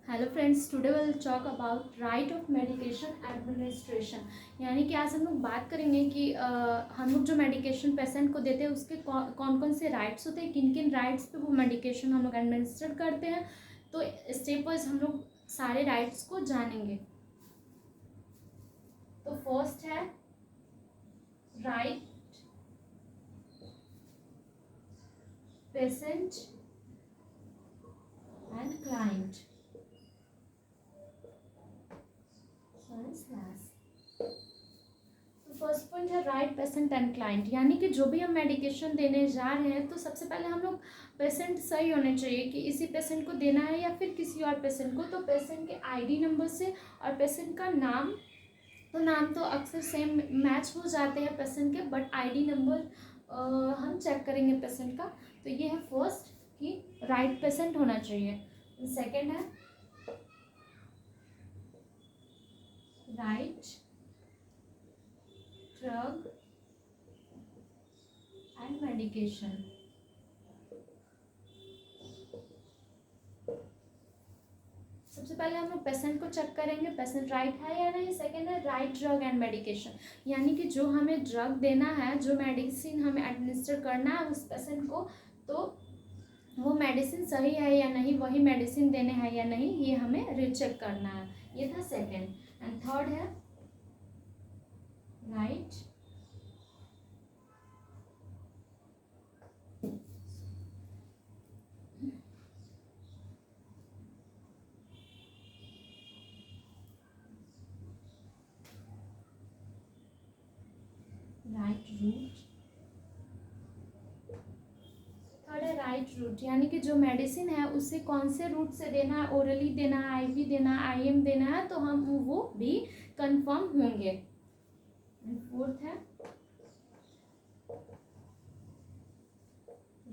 Hello friends, today will talk about right of medication administration. यानी कि आज हम लोग बात करेंगे कि हम लोग जो मेडिकेशन पेशेंट को देते हैं उसके कौन कौन से राइट्स होते हैं, किन किन राइट्स पे वो मेडिकेशन हम लोग एडमिनिस्टर करते हैं। तो स्टेप वाइज हम लोग सारे राइट्स को जानेंगे। तो फर्स्ट है राइट पेशेंट एंड क्लाइंट। तो फर्स्ट पॉइंट है राइट पेशेंट एंड क्लाइंट। यानी कि जो भी हम मेडिकेशन देने जा रहे हैं तो सबसे पहले हम लोग पेशेंट सही होने चाहिए कि इसी पेशेंट को देना है या फिर किसी और पेशेंट को। तो पेशेंट के आईडी नंबर से और पेशेंट का नाम, तो नाम तो अक्सर सेम मैच हो जाते हैं पेशेंट के, बट आईडी नंबर हम चेक करेंगे पेशेंट का। तो ये है फर्स्ट कि राइट पेशेंट होना चाहिए। सेकेंड है राइट ड्रग एंड मेडिकेशन। सबसे पहले हम लोग पेशेंट को चेक करेंगे पेशेंट राइट है या नहीं। सेकेंड है राइट ड्रग एंड मेडिकेशन, यानी कि जो हमें ड्रग देना है, जो मेडिसिन हमें एडमिनिस्टर करना है उस पेशेंट को, तो वो मेडिसिन सही है या नहीं, वही मेडिसिन देने हैं या नहीं, ये हमें रीचेक करना है। ये था सेकेंड। एंड थर्ड है राइट रूट। थर्ड है राइट रूट, यानी कि जो मेडिसिन है उसे कौन से रूट से देना है, ओरली देना है, आईवी देना है, आईएम देना है, तो हम वो भी कंफर्म होंगे। फोर्थ है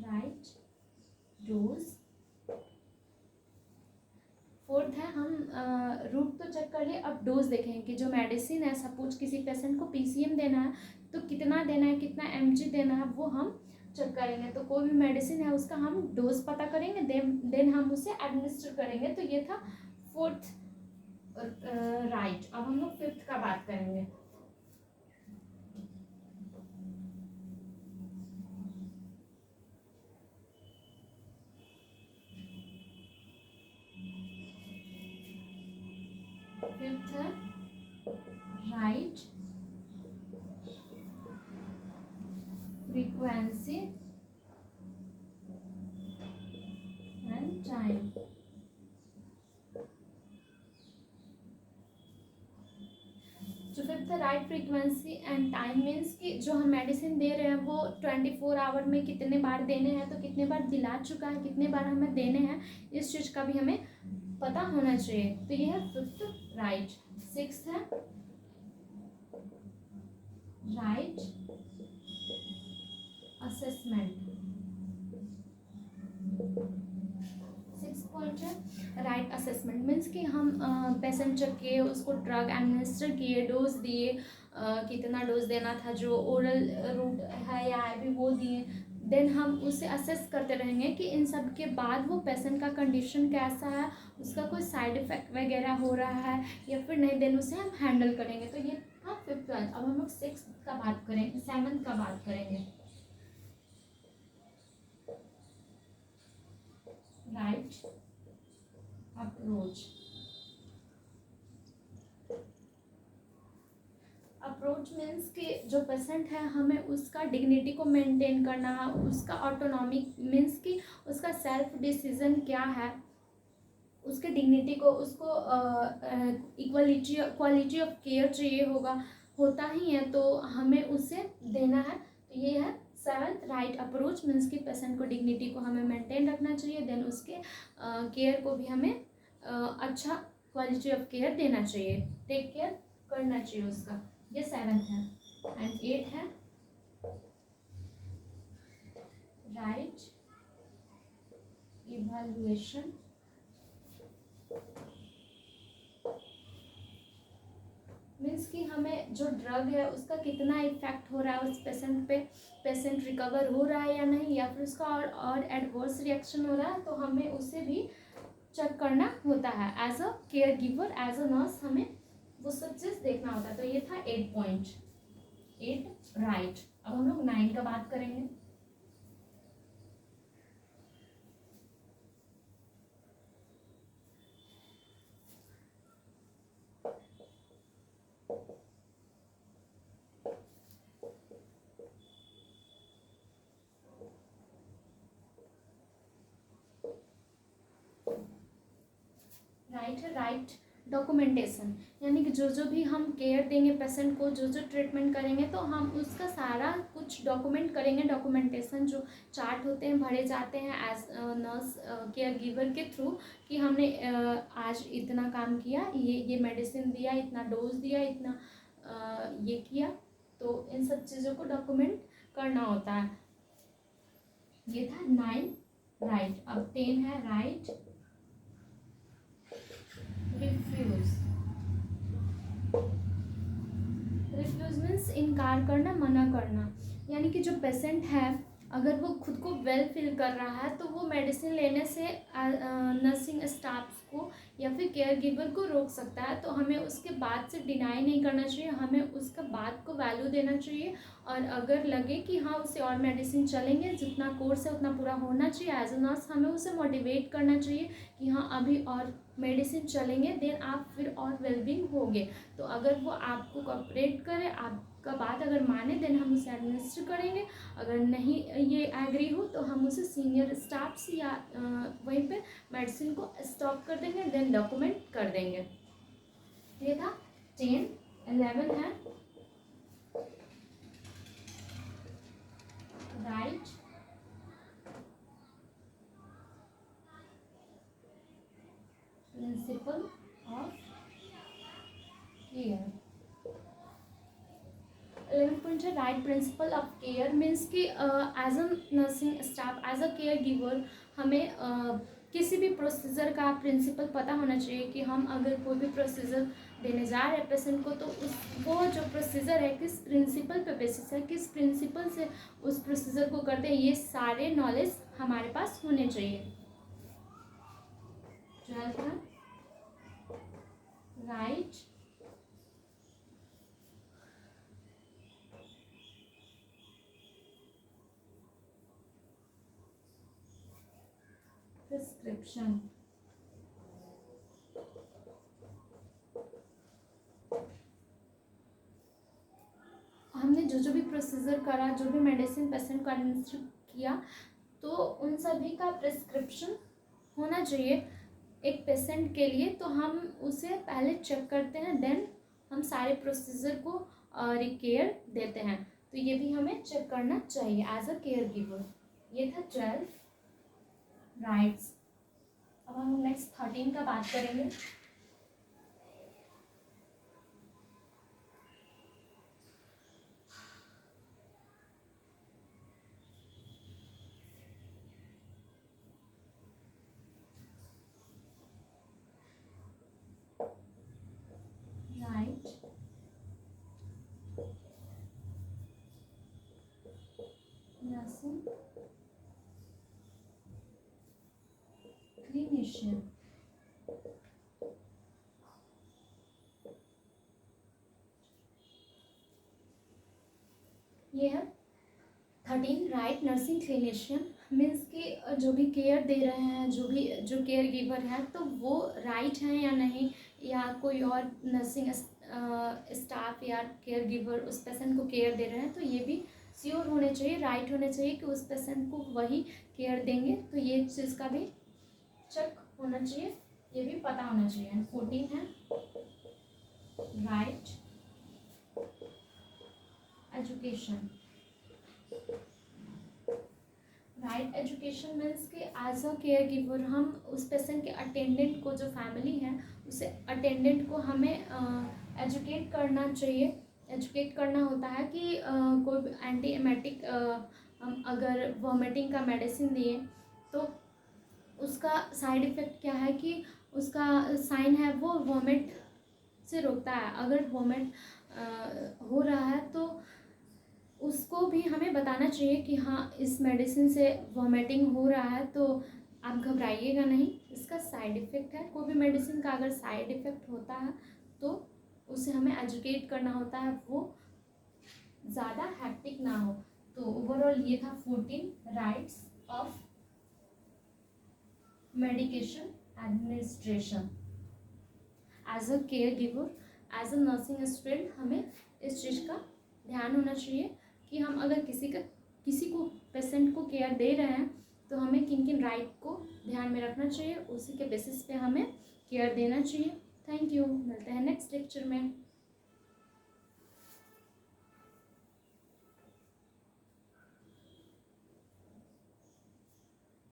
राइट डोज। फोर्थ है हम रूट तो चेक कर लिए, अब डोज देखेंगे कि जो मेडिसिन है, सपोज किसी पेशेंट को पीसीएम देना है तो कितना देना है, कितना एमजी देना है, वो हम चेक करेंगे। तो कोई भी मेडिसिन है उसका हम डोज पता करेंगे, देन हम उसे एडमिनिस्टर करेंगे। तो ये था फोर्थ राइट। अब हम लोग फिफ्थ का बात करेंगे। फिफ्थ है राइट फ्रीक्वेंसी एंड टाइम। जो फिफ्थ है right frequency and time, means कि जो हम मेडिसिन दे रहे हैं वो 24 आवर में कितने बार देने हैं, तो कितने बार दिला चुका है, कितने बार हमें देने हैं, इस चीज़ का भी हमें पता होना चाहिए। तो ये है फिफ्थ राइट। सिक्स्थ है राइट असेसमेंट। सिक्स पॉइंट है राइट असेसमेंट, मीन्स कि हम पेशेंट चेक किए, उसको ड्रग एडमिनिस्टर किए, डोज दिए, कितना डोज देना था, जो ओरल रूट है या आईवी वो दिए। देन हम उसे असेस करते रहेंगे कि इन सब के बाद वो पेशेंट का कंडीशन कैसा है, उसका कोई साइड इफेक्ट वगैरह हो रहा है या फिर नहीं, देन उसे हम हैंडल करेंगे। तो ये था फिफ्थ वन। अब हम लोग सिक्स का बात करेंगे, सेवन्थ का बात करेंगे। Right approach. अप्रोच मीन्स कि जो पेशेंट है हमें उसका डिग्निटी को मेंटेन करना है, उसका ऑटोनॉमी मीन्स कि उसका सेल्फ डिसीजन क्या है, उसके डिग्निटी को, उसको इक्वलिटी क्वालिटी ऑफ केयर चाहिए होता ही है, तो हमें उसे देना है। तो ये है सेवन्थ राइट अप्रोच, मीन्स कि पेशेंट को डिग्निटी को हमें मेंटेन रखना चाहिए, देन उसके केयर को भी हमें अच्छा क्वालिटी ऑफ केयर देना चाहिए, टेक केयर करना चाहिए उसका। ये सेवन्थ है। एंड एट है राइट इवैल्यूएशन। मीन्स कि हमें जो ड्रग है उसका कितना इफेक्ट हो रहा है उस पेशेंट पे, पेशेंट रिकवर हो रहा है या नहीं, या फिर उसका और एडवर्स रिएक्शन हो रहा है, तो हमें उसे भी चेक करना होता है। As a care giver, as a nurse हमें वो सब चीज़ देखना होता है। तो ये था 8 पॉइंट, 8 राइट। अब हम लोग 9 का बात करेंगे। राइट डॉक्यूमेंटेशन, यानी कि जो जो भी हम केयर देंगे पेशेंट को, जो जो ट्रीटमेंट करेंगे तो हम उसका सारा कुछ डॉक्यूमेंट करेंगे। डॉक्यूमेंटेशन जो चार्ट होते हैं भरे जाते हैं एज नर्स केयर गिवर के थ्रू, कि हमने आज इतना काम किया, ये मेडिसिन दिया, इतना डोज दिया, इतना ये किया, तो इन सब चीज़ों को डॉक्यूमेंट करना होता है। ये था 9 राइट। अब 10 है राइट रिफ्यूज। रिफ्यूज मीन्स इनकार करना, मना करना, यानी कि जो पेशेंट है अगर वो खुद को वेल फील कर रहा है तो वो मेडिसिन लेने से नर्सिंग स्टाफ्स को या फिर केयर गिवर को रोक सकता है। तो हमें उसके बात से डिनाई नहीं करना चाहिए, हमें उसका बात को वैल्यू देना चाहिए। और अगर लगे कि हाँ उसे और मेडिसिन चलेंगे, जितना कोर्स है उतना पूरा होना चाहिए, एज अ नर्स हमें उसे मोटिवेट करना चाहिए कि हाँ अभी और मेडिसिन चलेंगे, देन आप फिर और वेलबींग होगे। तो अगर वो आपको कोऑपरेट करे, आपका बात अगर माने, देन हम उसे एडमिनिस्टर करेंगे। अगर नहीं ये एग्री हो तो हम उसे सीनियर स्टाफ्स या वहीं पे मेडिसिन को स्टॉप कर देंगे, देन डॉक्यूमेंट कर देंगे। ये था 10। 11 है right principle of care. 11 point है right principle of care, means कि as a nursing staff, as a care giver हमें किसी भी प्रोसीजर का प्रिंसिपल पता होना चाहिए कि हम अगर कोई भी प्रोसीजर देने जा रहे हैं पेशेंट को, तो वो जो प्रोसीजर है किस प्रिंसिपल पे बेसिस है, किस प्रिंसिपल से उस प्रोसीजर को करते हैं, ये सारे नॉलेज हमारे पास होने चाहिए। 12 है राइट प्रिस्क्रिप्शन। हमने जो भी प्रोसीजर करा, जो भी मेडिसिन पेशेंट को एडमिनिस्टर किया, तो उन सभी का प्रिस्क्रिप्शन होना चाहिए एक पेशेंट के लिए। तो हम उसे पहले चेक करते हैं, देन हम सारे प्रोसीजर को केयर देते हैं। तो ये भी हमें चेक करना चाहिए एज अ केयर गिवर। ये था 12 राइट्स। अब हम नेक्स्ट 13 का बात करेंगे। Right nursing clinician. ये है 13 राइट नर्सिंग क्लिनिशियन, मीन्स कि जो भी केयर दे रहे हैं, जो केयर गिवर है, तो वो राइट हैं या नहीं, या कोई और नर्सिंग स्टाफ या केयर गिवर उस पेशेंट को केयर दे रहे हैं, तो ये भी श्योर होने चाहिए, राइट होने चाहिए कि उस पेशेंट को वही केयर देंगे। तो ये चीज़ का भी चेक होना चाहिए, ये भी पता होना चाहिए। 14 है right education. Right education means कि एज अ केयर गिवर हम उस पेशेंट के अटेंडेंट को, जो फैमिली है उसे अटेंडेंट को हमें एजुकेट करना चाहिए। एजुकेट करना होता है कि कोई भी एंटी एमेटिक हम अगर वॉमिटिंग का मेडिसिन दिए तो उसका साइड इफ़ेक्ट क्या है, कि उसका साइन है वो वॉमिट से रोकता है। अगर वॉमिट हो रहा है तो उसको भी हमें बताना चाहिए कि हाँ इस मेडिसिन से वॉमिटिंग हो रहा है, तो आप घबराइएगा नहीं, इसका साइड इफ़ेक्ट है। कोई भी मेडिसिन का अगर साइड इफ़ेक्ट होता है तो उसे हमें एजुकेट करना होता है, वो ज़्यादा हैप्टिक ना हो। तो ओवरऑल ये था 14 rights of medication administration. As a care giver, as a nursing student, हमें इस चीज़ का ध्यान होना चाहिए कि हम अगर किसी को पेशेंट को केयर दे रहे हैं तो हमें किन किन राइट को ध्यान में रखना चाहिए, उसी के बेसिस पे हमें केयर देना चाहिए। थैंक यू, मिलते हैं नेक्स्ट लेक्चर में।